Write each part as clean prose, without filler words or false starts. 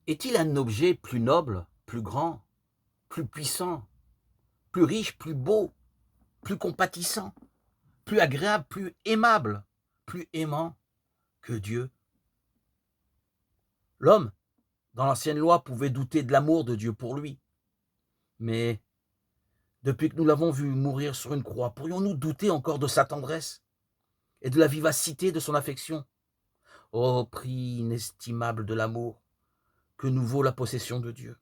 Est-il un objet plus noble, plus grand, plus puissant, plus riche, plus beau, plus compatissant, plus agréable, plus aimable, plus aimant que Dieu? L'homme, dans l'ancienne loi, pouvait douter de l'amour de Dieu pour lui. Mais depuis que nous l'avons vu mourir sur une croix, pourrions-nous douter encore de sa tendresse et de la vivacité de son affection? Ô prix inestimable de l'amour que nous vaut la possession de Dieu!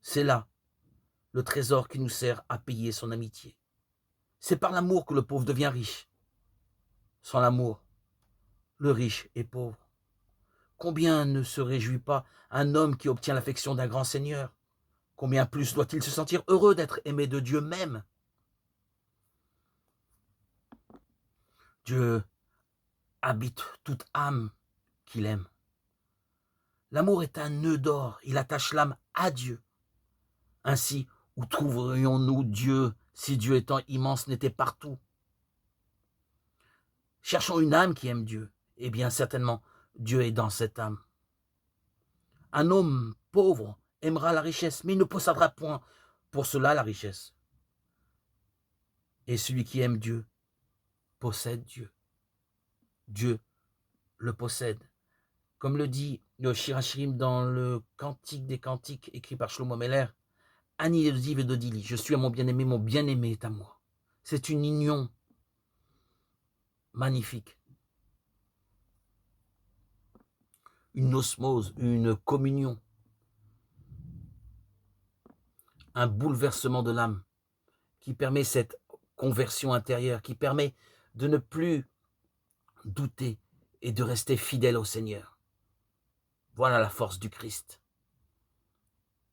C'est là le trésor qui nous sert à payer son amitié. C'est par l'amour que le pauvre devient riche. Sans l'amour, le riche est pauvre. Combien ne se réjouit pas un homme qui obtient l'affection d'un grand seigneur? Combien plus doit-il se sentir heureux d'être aimé de Dieu même? Dieu habite toute âme qu'il aime. L'amour est un nœud d'or, il attache l'âme à Dieu. Ainsi, où trouverions-nous Dieu si Dieu étant immense n'était partout? Cherchons une âme qui aime Dieu. Eh bien, certainement, Dieu est dans cette âme. Un homme pauvre aimera la richesse, mais il ne possédera point pour cela la richesse. Et celui qui aime Dieu possède Dieu. Dieu le possède. Comme le dit le Shirachirim dans le Cantique des Cantiques écrit par Shlomo Meller, Ani Elodiv et Dodili, je suis à mon bien-aimé est à moi. C'est une union magnifique, une osmose, une communion, un bouleversement de l'âme qui permet cette conversion intérieure, qui permet de ne plus douter et de rester fidèle au Seigneur. Voilà la force du Christ.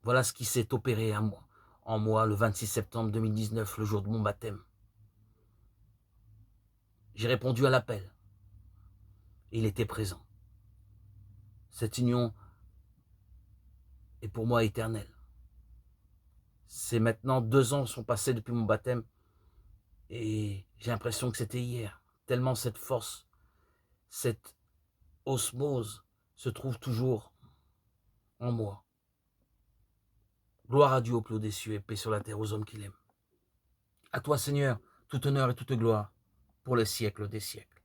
Voilà ce qui s'est opéré en moi le 26 septembre 2019, le jour de mon baptême. J'ai répondu à l'appel. Il était présent. Cette union est pour moi éternelle. C'est maintenant 2 ans sont passés depuis mon baptême et j'ai l'impression que c'était hier. Tellement cette force, cette osmose se trouve toujours en moi. Gloire à Dieu au plus haut des cieux et paix sur la terre aux hommes qu'il aime. À toi, Seigneur, tout honneur et toute gloire pour les siècles des siècles.